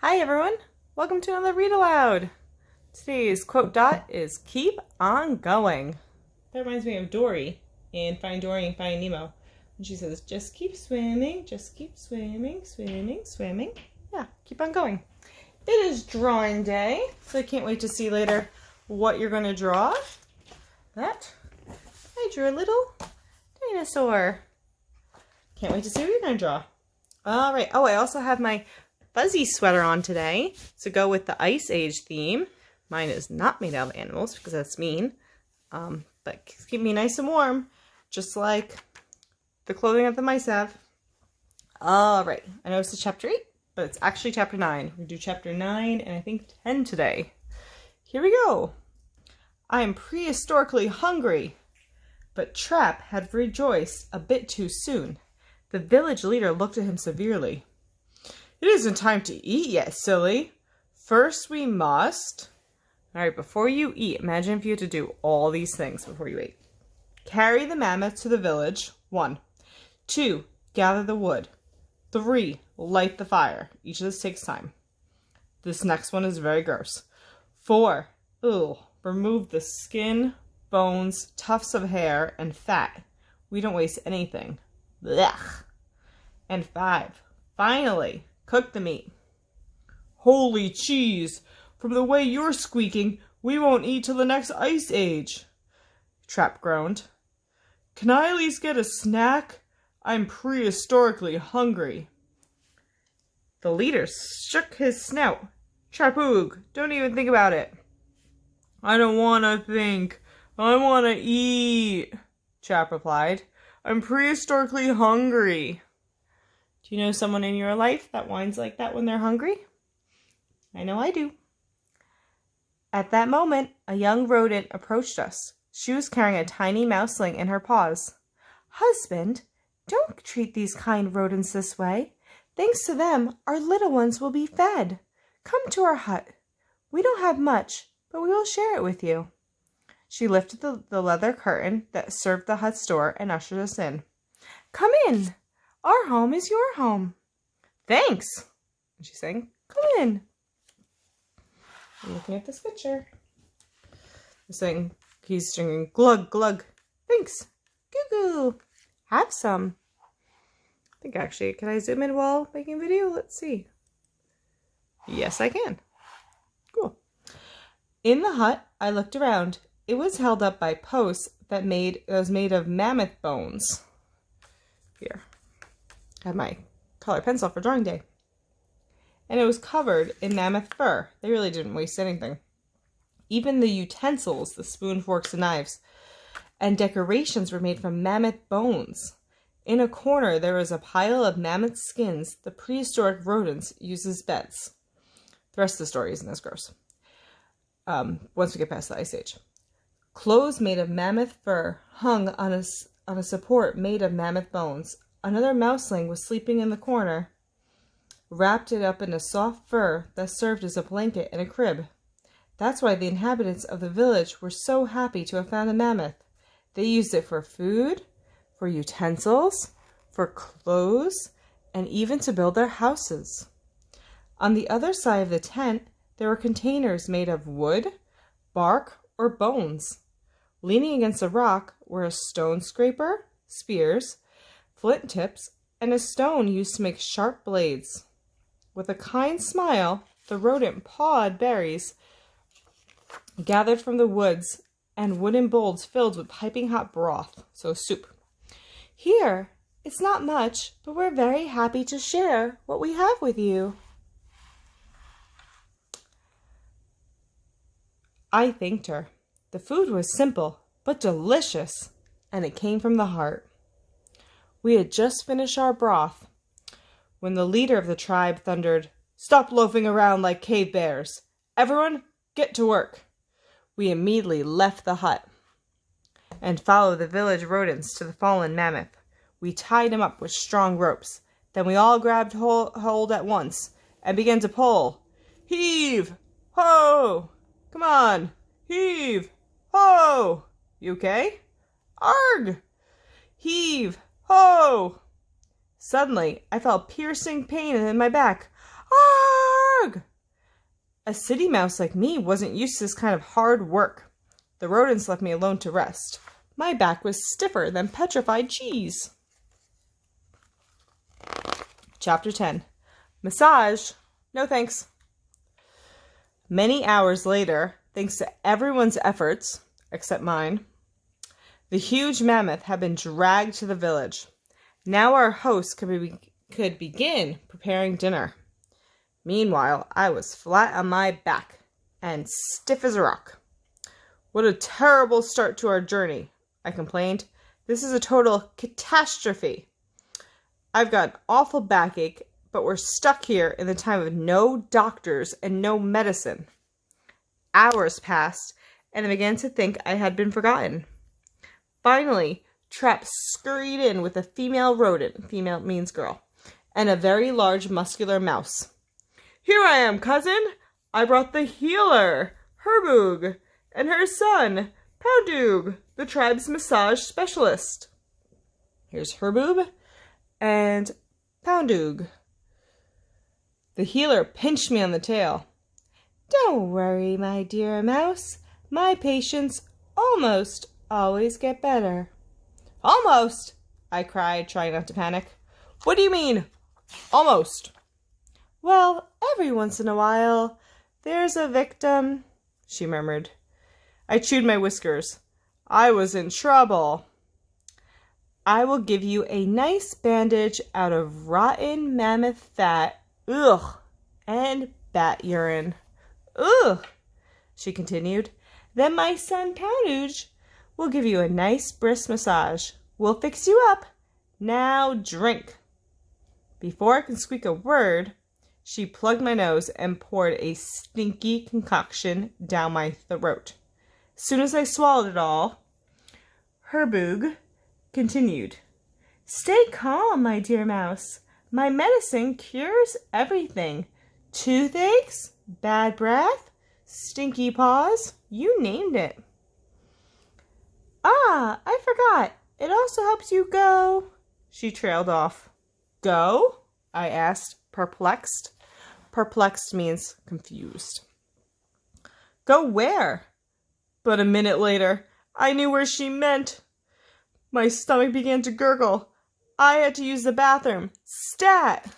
Hi everyone, welcome to another Read Aloud. Today's quote dot is keep on going. That reminds me of Dory in Finding Dory and Finding Nemo. And she says, just keep swimming, just keep swimming, swimming, swimming. Yeah, keep on going. It is drawing day, so I can't wait to see later what you're going to draw. I drew a little dinosaur. Can't wait to see what you're going to draw. All right. Oh, I also have my fuzzy sweater on today to go with the Ice Age theme. Mine is not made out of animals because that's mean, but keep me nice and warm, just like the clothing that the mice have. All right, I know this is chapter 8, but it's actually chapter 9. We do chapter 9 and I think 10 today. Here we go. I am prehistorically hungry, but Trap had rejoiced a bit too soon. The village leader looked at him severely. It isn't time to eat yet, silly. First we must... Alright, before you eat, imagine if you had to do all these things before you ate. Carry the mammoth to the village. 1. 2. Gather the wood. 3. Light the fire. Each of this takes time. This next one is very gross. 4. Remove the skin, bones, tufts of hair, and fat. We don't waste anything. Blech. And 5. Finally, cook the meat. Holy cheese! From the way you're squeaking, we won't eat till the next ice age. Trap groaned. Can I at least get a snack? I'm prehistorically hungry. The leader shook his snout. Trapoog, don't even think about it. I don't want to think. I want to eat, Trap replied. I'm prehistorically hungry. Do you know someone in your life that whines like that when they're hungry? I know I do. At that moment, a young rodent approached us. She was carrying a tiny mouseling in her paws. Husband, don't treat these kind rodents this way. Thanks to them, our little ones will be fed. Come to our hut. We don't have much, but we will share it with you. She lifted the leather curtain that served the hut's door and ushered us in. Come in. Our home is your home. Thanks, she sang. Come in. I'm looking at this picture. He's saying, he's singing glug glug. Thanks. Goo goo. Have some. I think actually, can I zoom in while making a video? Let's see. Yes, I can. Cool. In the hut, I looked around. It was held up by posts that was made of mammoth bones. Here. I have my color pencil for drawing day. And it was covered in mammoth fur. They really didn't waste anything. Even the utensils, the spoon, forks, and knives, and decorations were made from mammoth bones. In a corner, there was a pile of mammoth skins the prehistoric rodents used as beds. The rest of the story isn't as gross. Once we get past the Ice Age. Clothes made of mammoth fur hung on a support made of mammoth bones. Another mouseling was sleeping in the corner, wrapped it up in a soft fur that served as a blanket and a crib. That's why the inhabitants of the village were so happy to have found a mammoth. They used it for food, for utensils, for clothes, and even to build their houses. On the other side of the tent, there were containers made of wood, bark, or bones. Leaning against a rock were a stone scraper, spears, flint tips, and a stone used to make sharp blades. With a kind smile, the rodent pawed berries gathered from the woods and wooden bowls filled with piping hot broth, so soup. Here, it's not much, but we're very happy to share what we have with you. I thanked her. The food was simple, but delicious, and it came from the heart. We had just finished our broth when the leader of the tribe thundered, Stop loafing around like cave bears. Everyone, get to work. We immediately left the hut and followed the village rodents to the fallen mammoth. We tied him up with strong ropes. Then we all grabbed hold at once and began to pull. Heave! Ho! Come on! Heave! Ho! You okay? Arg! Heave! Ho! Suddenly, I felt piercing pain in my back. Arg! A city mouse like me wasn't used to this kind of hard work. The rodents left me alone to rest. My back was stiffer than petrified cheese. Chapter 10. Massage? No thanks. Many hours later, thanks to everyone's efforts, except mine, the huge mammoth had been dragged to the village. Now our host could begin preparing dinner. Meanwhile, I was flat on my back and stiff as a rock. What a terrible start to our journey, I complained. This is a total catastrophe. I've got an awful backache, but we're stuck here in the time of no doctors and no medicine. Hours passed, and I began to think I had been forgotten. Finally, Trap scurried in with a female rodent, female means girl, and a very large muscular mouse. Here I am, cousin. I brought the healer, Herboog, and her son, Powdoog, the tribe's massage specialist. Here's Herboog and Powdoog. The healer pinched me on the tail. Don't worry, my dear mouse. My patients almost always get better. Almost, I cried, trying not to panic. What do you mean, almost? Well, every once in a while, there's a victim, she murmured. I chewed my whiskers. I was in trouble. I will give you a nice bandage out of rotten mammoth fat, and bat urine. She continued. Then my son Powdooge will give you a nice brisk massage. We'll fix you up. Now drink. Before I could squeak a word, she plugged my nose and poured a stinky concoction down my throat. As soon as I swallowed it all, Herboog continued. Stay calm, my dear mouse. My medicine cures everything. Toothaches, bad breath, stinky paws, you named it. Ah, I forgot. It also helps you go. She trailed off. Go? I asked, perplexed. Perplexed means confused. Go where? But a minute later, I knew where she meant. My stomach began to gurgle. I had to use the bathroom. Stat!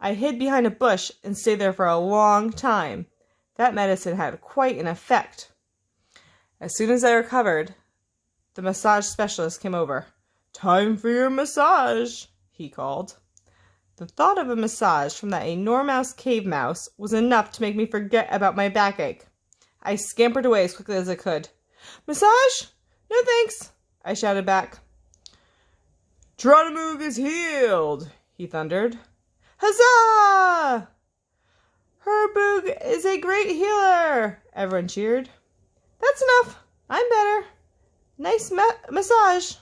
I hid behind a bush and stayed there for a long time. That medicine had quite an effect. As soon as I recovered, the massage specialist came over. Time for your massage, he called. The thought of a massage from that enormous cave mouse was enough to make me forget about my backache. I scampered away as quickly as I could. Massage? No thanks, I shouted back. Geronimo is healed, he thundered. Huzzah! Herboog is a great healer, everyone cheered. That's enough. I'm better. Nice massage.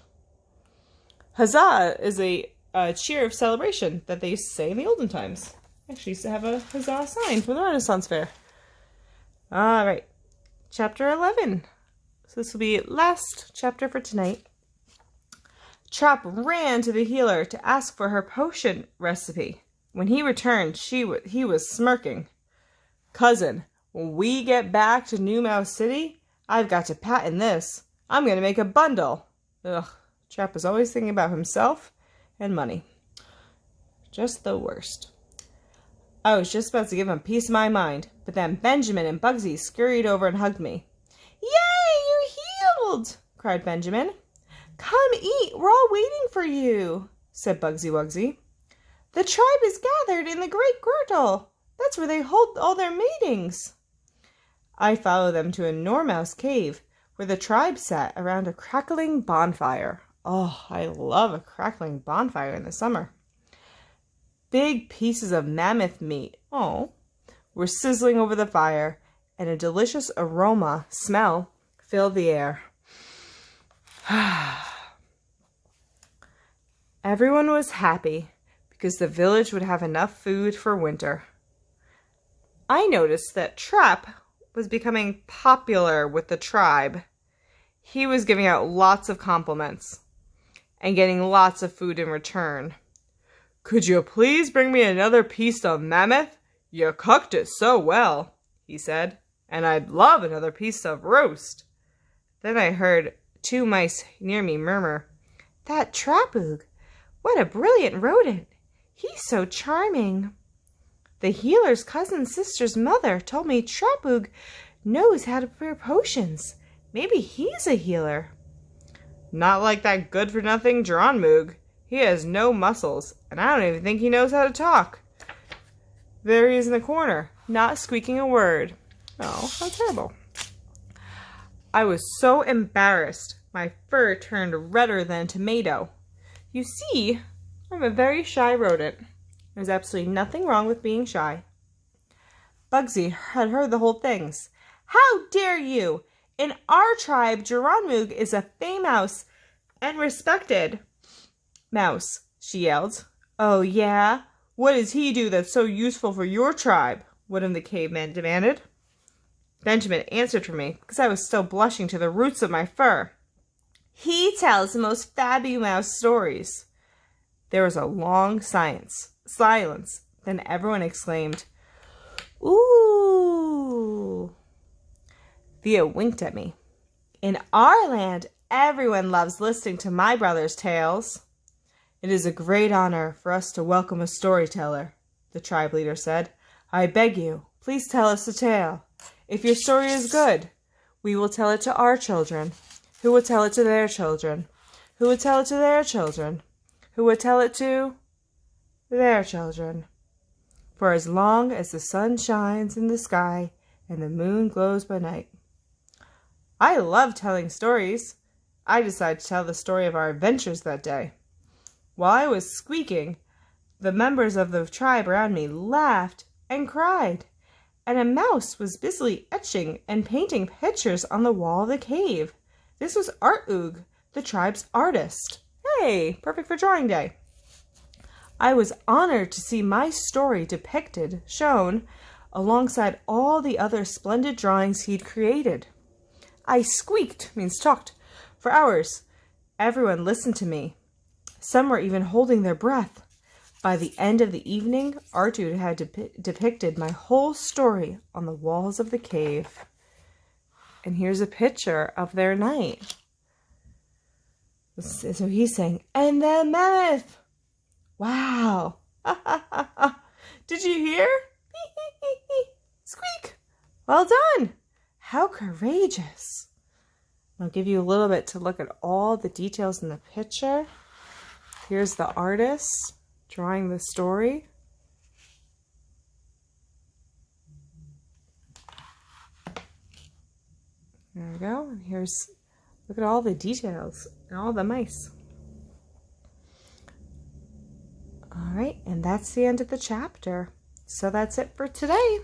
Huzzah is a cheer of celebration that they used to say in the olden times. Actually used to have a huzzah sign for the Renaissance Fair. All right, chapter 11. So this will be last chapter for tonight. Trap ran to the healer to ask for her potion recipe. When he returned, he was smirking. Cousin, when we get back to New Mouse City, I've got to patent this. I'm going to make a bundle. Ugh, Trap is always thinking about himself and money. Just the worst. I was just about to give him a piece of my mind, but then Benjamin and Bugsy scurried over and hugged me. Yay, you're healed! Cried Benjamin. Come eat, we're all waiting for you, said Bugsy Wugsy. The tribe is gathered in the Great Girdle. That's where they hold all their meetings. I followed them to a Normouse cave, where the tribe sat around a crackling bonfire. Oh, I love a crackling bonfire in the summer. Big pieces of mammoth meat, were sizzling over the fire, and a delicious smell filled the air. Everyone was happy because the village would have enough food for winter. I noticed that Trap was becoming popular with the tribe. He was giving out lots of compliments and getting lots of food in return. Could you please bring me another piece of mammoth? "You cooked it so well," he said, "and I'd love another piece of roast." Then I heard 2 mice near me murmur, "That Trapug, what a brilliant rodent! He's so charming." The healer's cousin's sister's mother told me Trapug knows how to prepare potions. Maybe he's a healer. Not like that good-for-nothing Geronimo. He has no muscles, and I don't even think he knows how to talk. There he is in the corner, not squeaking a word. Oh, how terrible. I was so embarrassed, my fur turned redder than a tomato. You see, I'm a very shy rodent. There's absolutely nothing wrong with being shy. Bugsy had heard the whole things. "How dare you! In our tribe, Geronimo is a famous and respected mouse," she yelled. "Oh, yeah? What does he do that's so useful for your tribe?" one of the cavemen demanded. Benjamin answered for me, because I was still blushing to the roots of my fur. "He tells the most fabulous stories." There was a long silence. Then everyone exclaimed, "Ooh!" Thea winked at me. "In our land, everyone loves listening to my brother's tales." "It is a great honor for us to welcome a storyteller," the tribe leader said. "I beg you, please tell us a tale. If your story is good, we will tell it to our children, who will tell it to their children, who will tell it to their children, who will tell it to their children, for as long as the sun shines in the sky and the moon glows by night." I love telling stories. I decided to tell the story of our adventures that day. While I was squeaking, the members of the tribe around me laughed and cried, and a mouse was busily etching and painting pictures on the wall of the cave. This was Aloud, the tribe's artist. Hey, perfect for drawing day. I was honored to see my story shown alongside all the other splendid drawings he'd created. I talked, for hours. Everyone listened to me. Some were even holding their breath. By the end of the evening, Aloud had depicted my whole story on the walls of the cave. And here's a picture of their night. So he's saying, "And the mammoth! Wow! Did you hear? Squeak! Well done! How courageous!" I'll give you a little bit to look at all the details in the picture. Here's the artist drawing the story. There we go. And look at all the details and all the mice. All right, and that's the end of the chapter. So that's it for today.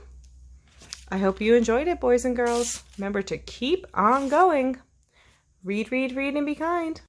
I hope you enjoyed it, boys and girls. Remember to keep on going. Read, read, read, and be kind.